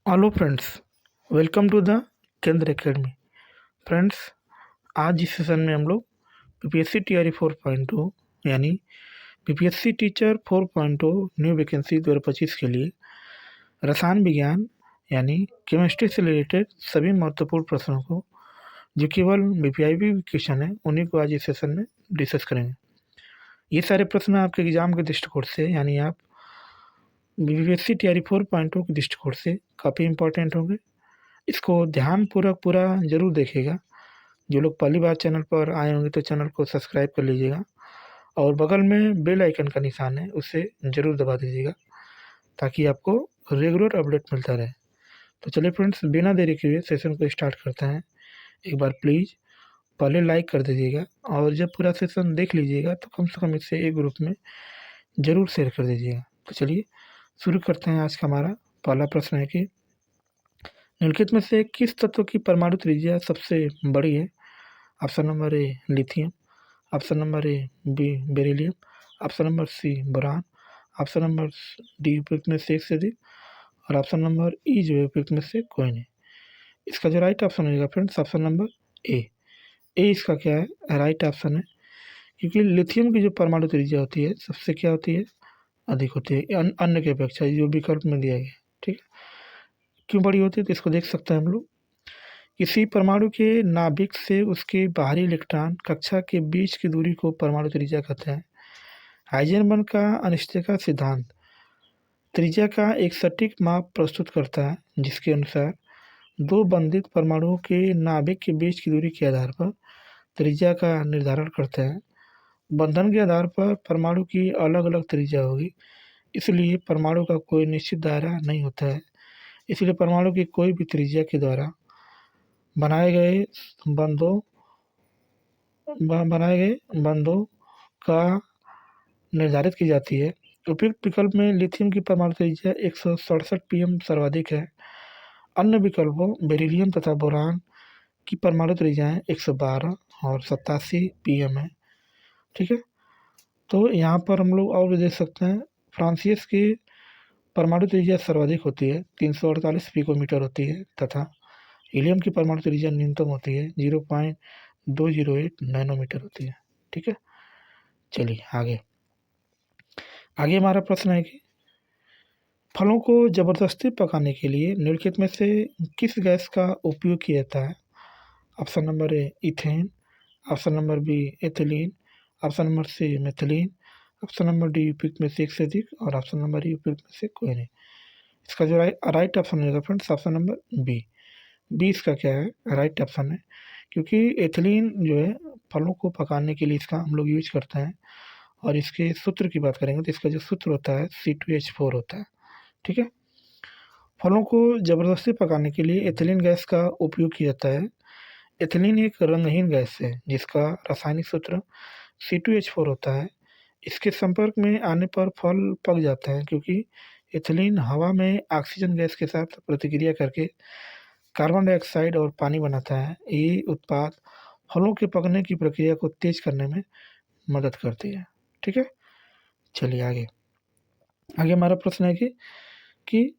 Hello friends, welcome to the Kendra academy. Friends, आज इस session में हम लोग पीपीएससी टीआरई 4.2 यानी पीपीएससी टीचर 4.0 न्यू वैकेंसी 2025 के लिए रसायन विज्ञान यानी केमिस्ट्री से रिलेटेड सभी महत्वपूर्ण प्रश्नों को जो केवल बीपीआईबी क्वेश्चन है उन्हीं को आज इस सेशन में डिस्कस करेंगे। ये सारे प्रश्न आपके एग्जाम के दृष्टिकोण से यानी आप पीपीएससी टीआरई 4.0 के दृष्टिकोण से काफ़ी इंपॉर्टेंट होंगे। इसको ध्यानपूर्वक पूरा ज़रूर देखिएगा। जो लोग पहली बार चैनल पर आए होंगे तो चैनल को सब्सक्राइब कर लीजिएगा और बगल में बेल आइकन का निशान है उसे ज़रूर दबा दीजिएगा ताकि आपको रेगुलर अपडेट मिलता रहे। तो चलिए फ्रेंड्स, बिना देरी किए सेशन को स्टार्ट करते हैं। एक बार प्लीज़ पहले लाइक कर दीजिएगा और जब पूरा सेशन देख लीजिएगा तो कम से कम इसे एक ग्रुप में ज़रूर शेयर कर दीजिएगा। तो चलिए शुरू करते हैं। आज का हमारा पहला प्रश्न है कि निम्नलिखित में से किस तत्व की परमाणु त्रिज्या सबसे बड़ी है? Option number A lithium, option number A B beryllium, option number C boron, option number D उपयुक्त में से एक से अधिक और ऑप्शन नंबर ई जो है उपयुक्त में से कोई नहीं। इसका जो राइट ऑप्शन होगा फ्रेंड्स ऑप्शन नंबर ए। ए इसका क्या है राइट ऑप्शन है, क्योंकि लिथियम की जो परमाणु त्रिज्या होती है सबसे क्या होती है अधिक होती है अन्य की अपेक्षा, जो विकल्प में दिया गया। ठीक है, क्यों बड़ी होती है तो इसको देख सकते हैं हम लोग। किसी परमाणु के नाभिक से उसके बाहरी इलेक्ट्रॉन कक्षा के बीच की दूरी को परमाणु त्रिज्या कहते हैं। हाइजेनबर्ग का अनिश्चयता सिद्धांत त्रिज्या का एक सटीक माप प्रस्तुत करता है, जिसके अनुसार दो बंधित परमाणुओं के नाभिक के बीच की दूरी के आधार पर त्रिज्या का निर्धारण करते हैं। बंधन के आधार पर परमाणु की अलग अलग त्रिज्या होगी, इसलिए परमाणु का कोई निश्चित दायरा नहीं होता है। इसलिए परमाणु की कोई भी त्रिज्या के द्वारा बनाए गए बंधों का निर्धारित की जाती है। उपयुक्त विकल्प में लिथियम की परमाणु त्रिज्या 167 पीएम सर्वाधिक है। अन्य विकल्पों बेरिलियम तथा बोरान की परमाणु त्रिज्याएं 112 और 87 पीएम है। ठीक है, तो यहाँ पर हम लोग और भी देख सकते हैं फ्रांसियस की परमाणु त्रिज्या सर्वाधिक होती है 348 पिकोमीटर होती है तथा हीलियम की परमाणु त्रिज्या न्यूनतम होती है 0.208 नैनोमीटर होती है। ठीक है, चलिए आगे हमारा प्रश्न है कि फलों को ज़बरदस्ती पकाने के लिए निम्नलिखित में से किस गैस का उपयोग किया जाता है? Option number A ethane, option number B ethylene, option number C methylene, option number D उपयुक्त में से एक से अधिक और ऑप्शन नंबर ई उपयुक्त में से कोई नहीं। इसका जो राइट ऑप्शन होगा friends option number B. B इसका क्या है राइट ऑप्शन है, क्योंकि एथिलीन जो है फलों को पकाने के लिए इसका हम लोग यूज करते हैं। और इसके सूत्र की बात करेंगे तो इसका जो सूत्र होता है C2H4 होता है। ठीक है, फलों को ज़बरदस्ती पकाने के लिए एथिलीन गैस का उपयोग किया जाता है। एथिलीन एक रंगहीन गैस है जिसका रासायनिक सूत्र C2H4 होता है। इसके संपर्क में आने पर फल पक जाते हैं, क्योंकि एथिलीन हवा में ऑक्सीजन गैस के साथ प्रतिक्रिया करके कार्बन डाइऑक्साइड और पानी बनाता है। ये उत्पाद फलों के पकने की प्रक्रिया को तेज करने में मदद करती है। ठीक है, चलिए आगे हमारा प्रश्न है कि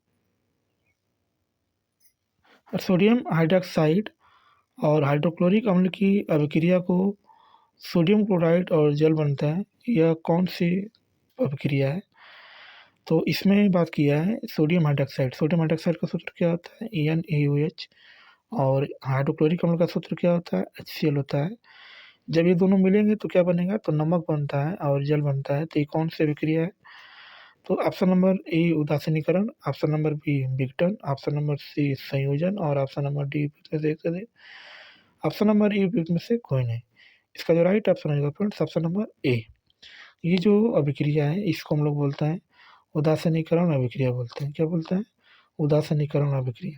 सोडियम हाइड्रॉक्साइड और हाइड्रोक्लोरिक अम्ल की अभिक्रिया को सोडियम क्लोराइड और जल बनता है। यह कौन सी अभिक्रिया है? तो इसमें बात किया है सोडियम हाइड्रॉक्साइड का सूत्र क्या होता है NaOH और हाइड्रोक्लोरिक अम्ल का सूत्र क्या होता है HCl होता है। जब ये दोनों मिलेंगे तो क्या बनेगा तो नमक बनता है और जल बनता है। तो ये कौन सी अभिक्रिया है? तो ऑप्शन नंबर ए उदासीनीकरण, ऑप्शन नंबर बी विघटन, ऑप्शन नंबर सी संयोजन और ऑप्शन नंबर डी में से एक से अधिक, ऑप्शन नंबर ई में से कोई नहीं। इसका जो राइट ऑप्शन होगा फ्रेंड्स ऑप्शन नंबर ए। ये जो अभिक्रिया है इसको हम लोग बोलते हैं उदासीनीकरण अभिक्रिया बोलते हैं। क्या बोलते हैं? उदासीनीकरण अभिक्रिया।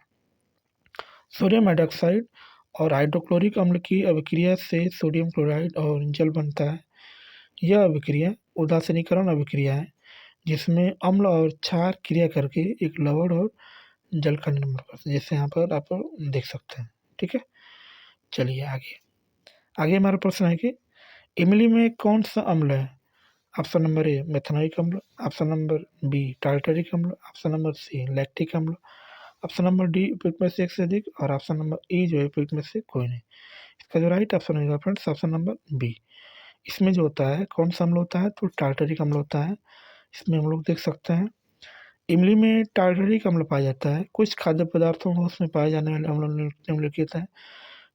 सोडियम हाइड्रॉक्साइड और हाइड्रोक्लोरिक अम्ल की अभिक्रिया से सोडियम क्लोराइड और जल बनता है। यह अभिक्रिया उदासीनीकरण अभिक्रिया है, जिसमें अम्ल और क्षार क्रिया करके एक लवण और जल का निर्माण करते हैं, जैसे यहाँ पर आप देख सकते हैं। ठीक है, चलिए आगे हमारा प्रश्न है कि इमली में कौन सा अम्ल है? ऑप्शन नंबर ए मेथनोइक अम्ल, ऑप्शन नंबर बी टार्टरिक अम्ल, ऑप्शन नंबर सी लैक्टिक अम्ल, ऑप्शन नंबर डी उपयुक्त में से एक से अधिक, और ऑप्शन नंबर ई जो है उपयुक्त में से कोई नहीं। इसका जो राइट ऑप्शन होगा फ्रेंड्स ऑप्शन नंबर बी। इसमें जो होता है कौन सा अम्ल होता है, तो टार्टरिक अम्ल होता है। इसमें हम लोग देख सकते हैं इमली में टार्टरिक अम्ल पाया जाता है। कुछ खाद्य पदार्थों में उसमें पाए जाने वाले अम्ल निम्नलिखित हैं।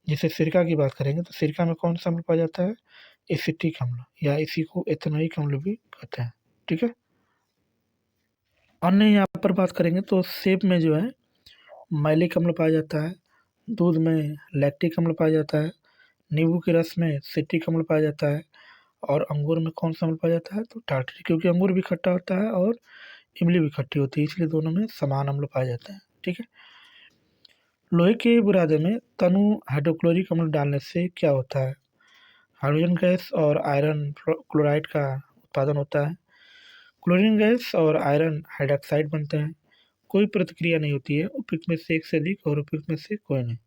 जैसे सिरका की बात करेंगे तो सिरका में कौन सा अम्ल पाया जाता है, एसिटिक अम्ल, या इसी को एथेनोइक अम्ल भी कहते हैं। ठीक है। अन्य यहाँ पर बात करेंगे तो सेब में जो है मैलिक अम्ल पाया जाता है, दूध में लैक्टिक अम्ल पाया जाता है, नींबू के रस में सिट्रिक अम्ल पाया जाता है, और अंगूर में कौन सा अम्ल पाया जाता है, तो टार्टरिक, क्योंकि अंगूर भी खट्टा होता है और इमली भी खट्टी होती है, इसलिए दोनों में समान अम्ल पाए जाते हैं। ठीक है। लोहे के बुरादे में तनु हाइड्रोक्लोरिक अम्ल डालने से क्या होता है, हाइड्रोजन गैस और आयरन क्लोराइड का उत्पादन होता है, क्लोरीन गैस और आयरन हाइड्रॉक्साइड बनते हैं, कोई प्रतिक्रिया नहीं होती है, उपयुक्त में से एक से अधिक और उपयुक्त में से कोई नहीं।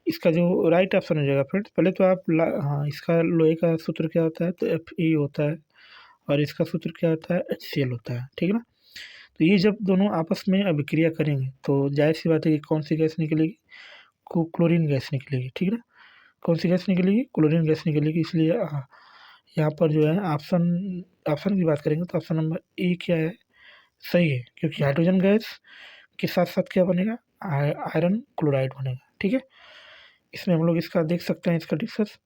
इसका जो राइट ऑप्शन हो जाएगा फ्रेंड्स, पहले तो आप हाँ, इसका लोहे का सूत्र क्या होता है, तो Fe होता है, और इसका सूत्र क्या होता है, HCl होता है। ठीक है ना। तो ये जब दोनों आपस में अभिक्रिया करेंगे तो जाहिर सी बात है कि कौन सी गैस निकलेगी, क्लोरीन गैस निकलेगी। ठीक है ना। कौन सी गैस निकलेगी, क्लोरीन गैस निकलेगी। इसलिए यहाँ पर जो है ऑप्शन ऑप्शन की बात करेंगे तो ऑप्शन नंबर ए क्या है, सही है, क्योंकि हाइड्रोजन गैस के साथ साथ क्या बनेगा, आयरन क्लोराइड बनेगा। ठीक है। इसमें हम लोग इसका देख सकते हैं, इसका डिस्कस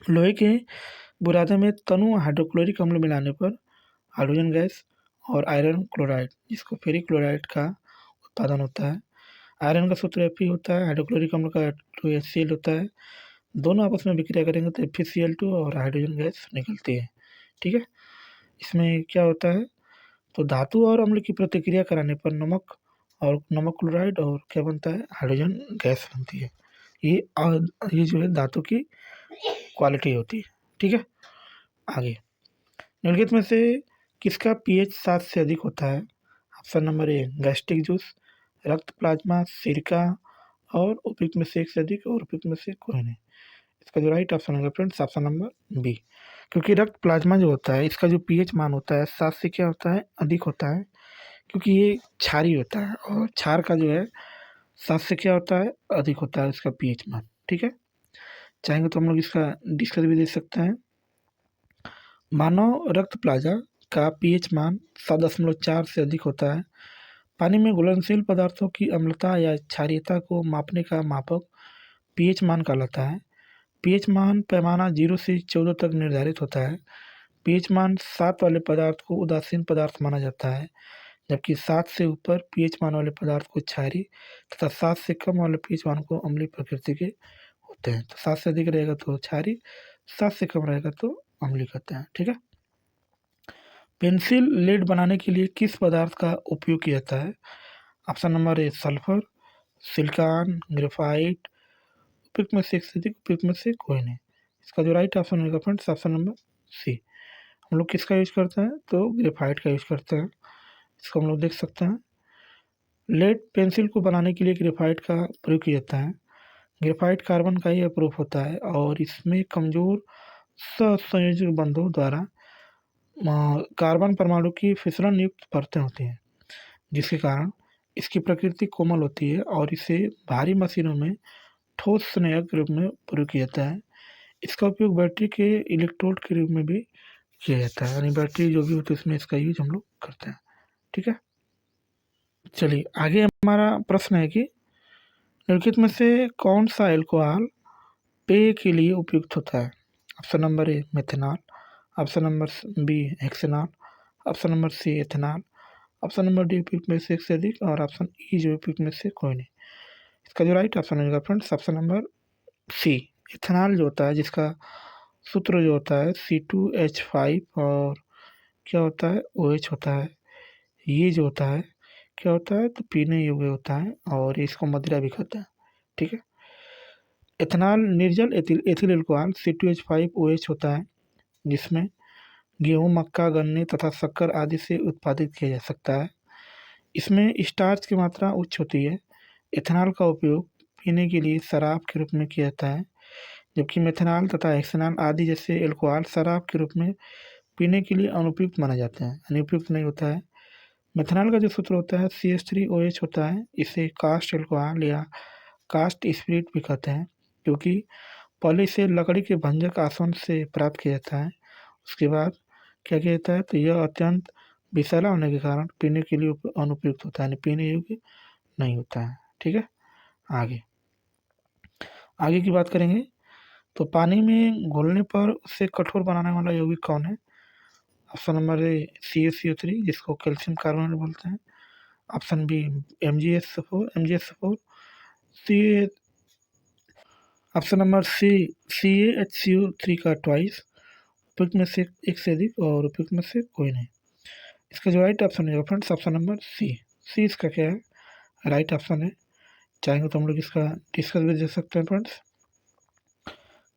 लोहे के बुरादे में तनु हाइड्रोक्लोरिक अम्ल मिलाने पर हाइड्रोजन गैस और आयरन क्लोराइड, जिसको फेरिक क्लोराइड का उत्पादन होता है। आयरन का सूत्र Fe होता है, हाइड्रोक्लोरिक अम्ल का HCl होता है। दोनों आपस में विक्रिया करेंगे तो FeCl2 और हाइड्रोजन गैस निकलती है। ठीक है। इसमें क्या होता है, तो धातु और अम्ल की प्रतिक्रिया कराने पर नमक क्लोराइड और क्या बनता है, हाइड्रोजन गैस बनती है। ये ये जो है धातु की क्वालिटी होती है। ठीक है। आगे निम्नलिखित में से किसका पीएच 7 से अधिक होता है, ऑप्शन नंबर ए गैस्ट्रिक जूस, रक्त प्लाज्मा, सिरका, और उपयुक्त में से एक से अधिक और उपयुक्त में से कोई नहीं। इसका जो राइट ऑप्शन होगा फ्रेंड्स ऑप्शन नंबर बी, क्योंकि रक्त प्लाज्मा जो होता है इसका जो पीएच मान होता है 7 से क्या होता है, अधिक होता है, क्योंकि ये क्षारी होता है, और क्षार का जो है 7 से क्या होता है, अधिक होता है इसका पीएच मान। ठीक है। चाहेंगे तो हम लोग इसका डिस्कस भी दे सकते हैं। मानव रक्त प्लाज्मा का पीएच मान 7.4 से अधिक होता है। पानी में घुलनशील पदार्थों की अम्लता या क्षारीयता को मापने का मापक पीएच मान कहलाता है। पीएच मान पैमाना 0 से 14 तक निर्धारित होता है। पीएच मान 7 वाले पदार्थ को उदासीन पदार्थ माना जाता है, जबकि 7 से ऊपर पीएच मान वाले पदार्थ को क्षारी तथा 7 से कम वाले पीएच मान को अम्लीय प्रकृति के होते हैं। तो 7 से अधिक रहेगा तो क्षारी, 7 से कम रहेगा तो अम्लीय कहते हैं। ठीक है। पेंसिल लेड बनाने के लिए किस पदार्थ का उपयोग किया जाता है, ऑप्शन नंबर ए सल्फर, सिलिकॉन, ग्रेफाइट, उपयुक्त में से एक से अधिक, उपयुक्त में से कोई नहीं। इसका जो राइट ऑप्शन होगा फ्रेंड्स ऑप्शन नंबर सी। हम लोग किसका यूज करते हैं, तो ग्रेफाइट का यूज करते हैं। इसको हम लोग देख सकते हैं। लेड पेंसिल को बनाने के लिए ग्रेफाइट का प्रयोग किया जाता है। ग्रेफाइट कार्बन का ही अप्रूफ होता है और इसमें कमजोर सहसंयोजक बंधों द्वारा कार्बन परमाणु की फिसलन युक्त परतें होती हैं, जिसके कारण इसकी प्रकृति कोमल होती है और इसे भारी मशीनों में ठोस संयोजक के रूप में प्रयोग किया जाता है। इसका उपयोग बैटरी के इलेक्ट्रोड के रूप में भी किया जाता है, यानी बैटरी जो भी होती है उसमें इसका यूज हम लोग करते हैं। ठीक है। चलिए आगे हमारा प्रश्न है कि निम्नलिखित में से कौन सा एल्कोहल पेय के लिए उपयुक्त होता है, option number A methanol, option number B hexanol, option number C ethanol, option number D उपयुक्त में से एक से अधिक, और ऑप्शन ई जो उपयुक्त में से कोई नहीं। इसका जो राइट ऑप्शन होगा friends option number C, ethanol जो होता है, जिसका सूत्र जो होता है C2H5 और क्या होता है OH होता है। ये जो होता है क्या होता है, तो पीने योग्य होता है और इसको मदिरा भी कहते हैं। ठीक है। इथेनॉल निर्जल एथिल एल्कोहल C2H5OH होता है, जिसमें गेहूं, मक्का, गन्ने तथा शक्कर आदि से उत्पादित किया जा सकता है। इसमें स्टार्च की मात्रा उच्च होती है। इथेनॉल का उपयोग पीने के लिए शराब के रूप में किया जाता है, जबकि मेथनॉल तथा हेक्सेनॉल आदि जैसे एल्कोहल शराब के रूप में पीने के लिए अनुपयुक्त माना जाते हैं, अनुपयुक्त नहीं होता है। मेथनॉल का जो सूत्र होता है CH3OH होता है। इसे कास्ट एल्कोहल या कास्ट स्पिरिट भी कहते हैं, क्योंकि पहले इसे लकड़ी के भंजक आसवन से प्राप्त किया जाता है। उसके बाद क्या किया जाता है, तो यह अत्यंत विषैला होने के कारण पीने के लिए अनुपयुक्त होता है, यानी पीने योग्य नहीं होता है। ठीक है, आगे आगे की बात करेंगे। तो पानी में घुलने पर उसे कठोर बनाने वाला यौगिक कौन है? ऑप्शन नंबर ए CaCO3, जिसको कैल्शियम कार्बोनेट बोलते हैं। Option B MgS4, C option number C CaHCO3 का ट्वाइस, उपयुक्त में से एक से अधिक और उपयुक्त में से कोई नहीं। इसका जो राइट ऑप्शन है फ्रेंड्स, ऑप्शन नंबर सी इसका क्या है, राइट ऑप्शन है। चाहेंगे तो हम लोग इसका डिस्कस भी दे सकते हैं फ्रेंड्स।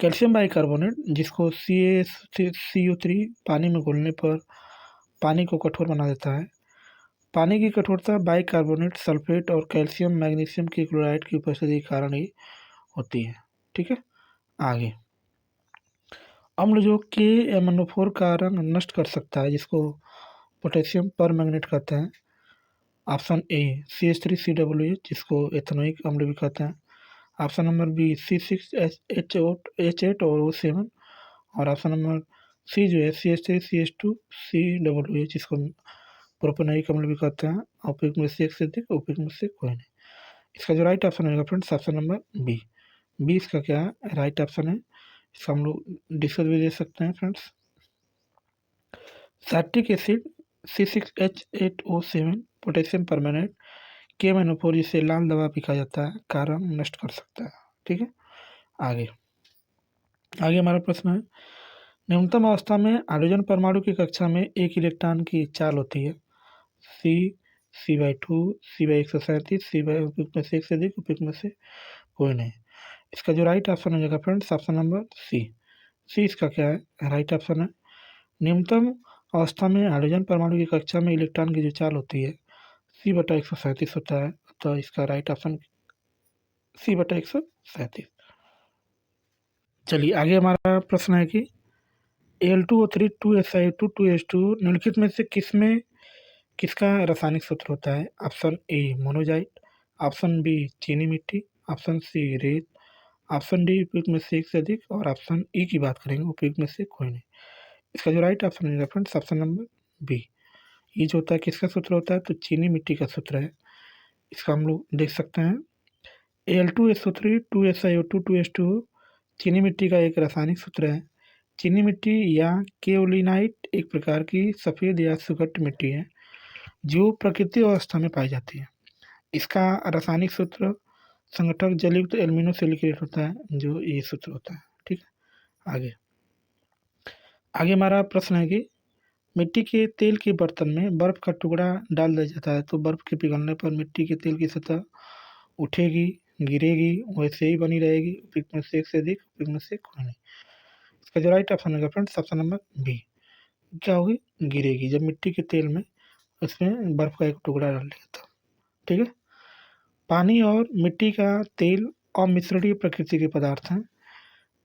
कैल्शियम बाइकार्बोनेट, जिसको CaCO3 पानी में घुलने पर पानी को कठोर बना देता है। पानी की कठोरता बाइकार्बोनेट, सल्फेट और कैल्शियम मैग्नीशियम की क्लोराइड की उपस्थिति के कारण ही होती है। ठीक है, आगे अम्ल जो KMnO4 का रंग नष्ट कर सकता है, जिसको पोटेशियम परमैंगनेट कहते हैं। ऑप्शन ए CH3COOH, जिसको एथेनोइक अम्ल भी कहते हैं। ऑप्शन नंबर बी C6H8 और O7, और ऑप्शन नंबर सी जो है CH3CH2COOH, जिसको प्रोपेनोइक अम्ल भी कहते हैं। उपयुक्त में से एक से अधिक, उपयुक्त में से कोई नहीं। इसका जो राइट ऑप्शन होगा फ्रेंड्स, ऑप्शन नंबर बी इसका क्या है, राइट ऑप्शन है। इसका हम लोग डिस्कस भी दे सकते हैं friends. Citric acid C6H8O7 potassium permanganate KMnO4, जिसे लाल दवा भी कहा जाता है, का रंग नष्ट कर सकता है। ठीक है, आगे हमारा प्रश्न है, न्यूनतम अवस्था में हाइड्रोजन परमाणु की कक्षा में एक इलेक्ट्रॉन की चाल होती है। C/2, C/137, उपयुक्त में से एक से अधिक, उपयुक्त में से कोई नहीं। इसका जो राइट ऑप्शन हो जाएगा फ्रेंड्स, ऑप्शन नंबर सी इसका क्या है, राइट ऑप्शन है। न्यूनतम अवस्था में हाइड्रोजन परमाणु की कक्षा में इलेक्ट्रॉन की जो चाल होती है C/137 होता है, तो इसका राइट ऑप्शन C/137। चलिए आगे हमारा प्रश्न है कि Al2O3 2SiO2 2H2 निम्नलिखित में से किसका रासायनिक सूत्र होता है? Option A monazite, option B चीनी मिट्टी, ऑप्शन सी रेत, ऑप्शन डी उपयुक्त में से एक से अधिक, और ऑप्शन ई की बात करेंगे उपयुक्त में से कोई नहीं। इसका जो राइट ऑप्शन है फ्रेंड्स, ऑप्शन नंबर बी। ये जो होता है किसका सूत्र होता है, तो चीनी मिट्टी का सूत्र है। इसका हम लोग देख सकते हैं Al2SO3 2SiO2 2H2 चीनी मिट्टी का एक रासायनिक सूत्र है। चीनी मिट्टी या केओलिनाइट एक प्रकार की सफ़ेद या सुगठ मिट्टी है जो प्राकृतिक अवस्था में पाई जाती है। इसका रासायनिक सूत्र संगठक जलयुक्त एल्यूमिनो सिलिकेट होता है, जो ये सूत्र होता है। ठीक है, आगे हमारा प्रश्न है कि मिट्टी के तेल के बर्तन में बर्फ का टुकड़ा डाल दिया जाता है, तो बर्फ के पिघलने पर मिट्टी के तेल की सतह उठेगी, गिरेगी, वैसे ही बनी रहेगी, उपयुक्त में से एक से अधिक, उपयुक्त में से कोई नहीं। इसका जो राइट ऑप्शन होगा फ्रेंड्स, ऑप्शन नंबर बी। क्या होगी, गिरेगी, जब मिट्टी के तेल में उसमें बर्फ का एक टुकड़ा डाल दिया था। ठीक है, पानी और मिट्टी का तेल अमिश्रणीय प्रकृति के पदार्थ हैं,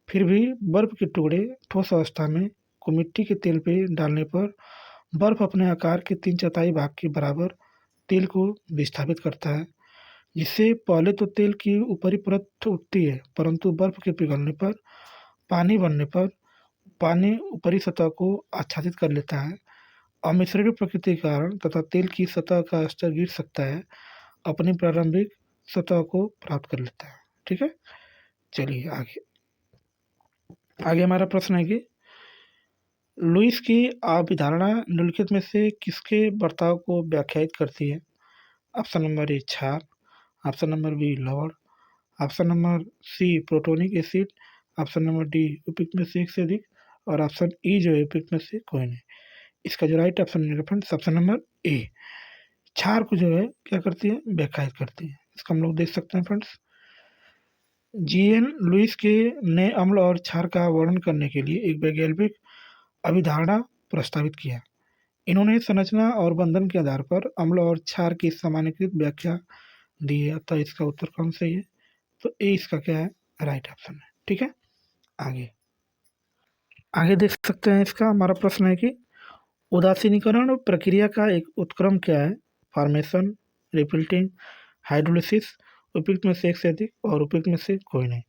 फिर भी बर्फ के टुकड़े ठोस अवस्था में को मिट्टी के तेल पे डालने पर बर्फ अपने आकार के 3/4 भाग के बराबर तेल को विस्थापित करता है, जिससे पहले तो तेल की ऊपरी परत उठती है, परंतु बर्फ के पिघलने पर पानी बनने पर पानी ऊपरी सतह को आच्छादित कर लेता है। अमिश्रणीय प्रकृति के कारण तथा तेल की सतह का स्तर गिर सकता है, अपनी प्रारंभिक सतह को प्राप्त कर लेता है। ठीक है, चलिए आगे हमारा प्रश्न है कि लुईस की अवधारणा निम्नलिखित में से किसके बर्ताव को व्याख्यायित करती है? ऑप्शन नंबर ए क्षार, ऑप्शन नंबर बी लवण, option number C protonic acid, option number D उपयुक्त में से एक से अधिक, और ऑप्शन ई जो है उपयुक्त में से कोई नहीं। इसका जो राइट ऑप्शन है फ्रेंड्स, ऑप्शन नंबर ए। क्षार को जो है क्या करती है, व्याख्यायित करती है। इसका हम लोग देख सकते हैं फ्रेंड्स। जीएन लुईस के ने अम्ल और क्षार का वर्णन करने के लिए एक वैकल्पिक अभिधारणा प्रस्तावित किया। इन्होंने संरचना और बंधन के आधार पर अम्ल और क्षार की सामान्यीकृत व्याख्या दी है, अतः इसका उत्तर कौन सही है, तो ए इसका क्या है, राइट ऑप्शन है। ठीक है, आगे देख सकते हैं। इसका हमारा प्रश्न है कि उदासीनीकरण प्रक्रिया का एक उत्क्रम क्या है? फॉर्मेशन, रिपिल्टिंग, हाइड्रोलिसिस, उपयुक्त में से एक से अधिक और उपयुक्त में से कोई नहीं।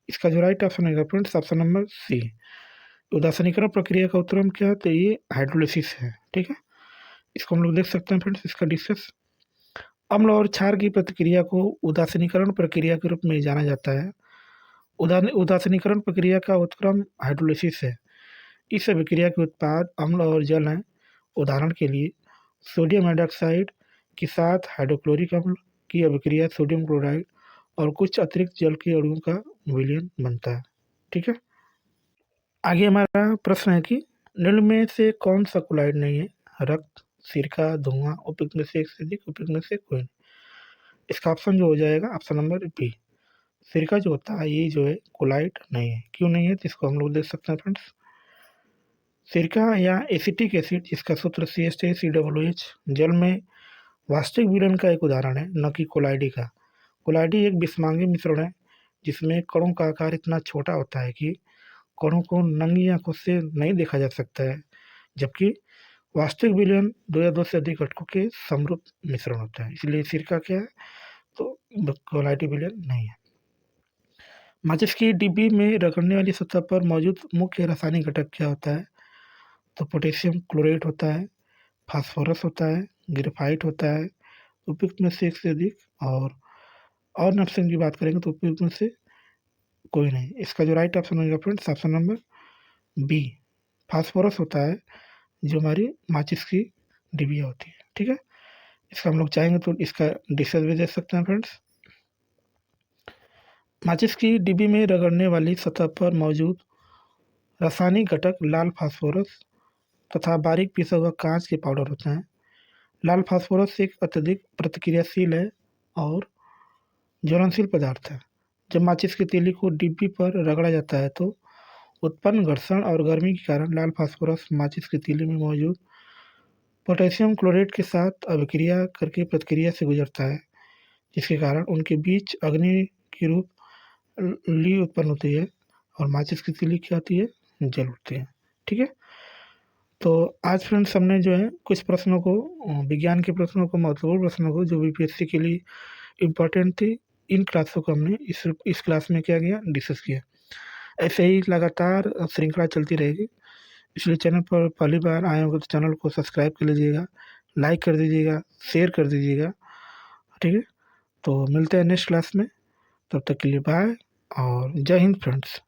इसका जो राइट ऑप्शन है फ्रेंड्स ऑप्शन नंबर सी। उदासीनीकरण प्रक्रिया का उत्क्रम क्या है? तो ये हाइड्रोलिसिस है। ठीक है, इसको हम लोग देख सकते हैं फ्रेंड्स। इसका डिस्कस अम्ल और क्षार की प्रतिक्रिया को उदासीनीकरण प्रक्रिया के रूप में जाना जाता है। उदासीनीकरण प्रक्रिया का उत्क्रम हाइड्रोलिसिस है। इस अभिक्रिया के उत्पाद अम्ल और जल हैं। उदाहरण के लिए सोडियम हाइड्रॉक्साइड के साथ हाइड्रोक्लोरिक अम्ल की अभिक्रिया सोडियम क्लोराइड और कुछ अतिरिक्त जल के अणुओं का विलयन बनता है। ठीक है, आगे हमारा प्रश्न है कि निम्न में से कौन सा क्लोराइड नहीं है? रक्त, सिरका, धुआं, उपयुक्त में से एक से अधिक, उपयुक्त में से कोई नहीं। इसका ऑप्शन जो हो जाएगा ऑप्शन नंबर बी। सिरका जो होता है ये जो है क्लोराइड नहीं है। क्यों नहीं है तो इसको हम लोग देख सकते हैं फ्रेंड्स। सिरका या एसिटिक एसिड जिसका सूत्र CH3COOH जल में वास्तविक विलयन का एक उदाहरण है, न कि कोलाइडी का। कोलाइडी एक विषमांगी मिश्रण है जिसमें कणों का आकार इतना छोटा होता है कि कणों को नंगी आंखों से नहीं देखा जा सकता है, जबकि वास्तविक विलयन दो या दो से अधिक घटकों के समरूप मिश्रण होता है। इसलिए सिरका क्या है तो कोलाइडी विलयन नहीं है। माचिस की डिब्बी में रगड़ने वाली सतह पर मौजूद मुख्य रासायनिक घटक क्या होता है? तो पोटेशियम क्लोरेट होता है, फास्फोरस होता है, ग्रेफाइट होता है, उपयुक्त में से एक से अधिक और ऑप्शन की बात करेंगे तो उपयुक्त में से कोई नहीं। इसका जो राइट ऑप्शन होगा friends option number B. Phosphorus होता है जो हमारी माचिस की डिबिया होती है। ठीक है, इसका हम लोग चाहेंगे तो इसका डिशेज भी देख सकते हैं फ्रेंड्स। माचिस की डिब्बी में रगड़ने वाली सतह पर मौजूद रासायनिक घटक लाल फास्फोरस तथा बारीक पिसा हुआ कांच के पाउडर होते हैं। लाल फास्फोरस एक अत्यधिक प्रतिक्रियाशील है और ज्वलनशील पदार्थ है। जब माचिस की तीली को डिब्बी पर रगड़ा जाता है तो उत्पन्न घर्षण और गर्मी के कारण लाल फास्फोरस माचिस की तीली में मौजूद पोटेशियम क्लोरेट के साथ अभिक्रिया करके प्रतिक्रिया से गुजरता है, जिसके कारण उनके बीच अग्नि के रूप ली उत्पन्न होती है और माचिस की तीली क्या होती है? जल उठती है। ठीक है, तो आज फ्रेंड्स हमने जो है कुछ प्रश्नों को, विज्ञान के प्रश्नों को, महत्वपूर्ण प्रश्नों को जो बीपीएससी के लिए इम्पोर्टेंट थी, इन क्लासों को हमने इस क्लास में क्या किया? डिस्कस किया। ऐसे ही लगातार श्रृंखला चलती रहेगी। इसलिए चैनल पर पहली बार आए होंगे तो चैनल को सब्सक्राइब कर लीजिएगा, लाइक कर दीजिएगा, शेयर कर दीजिएगा। ठीक है, तो मिलते हैं नेक्स्ट क्लास में। तब तक के लिए बाय और जय हिंद फ्रेंड्स।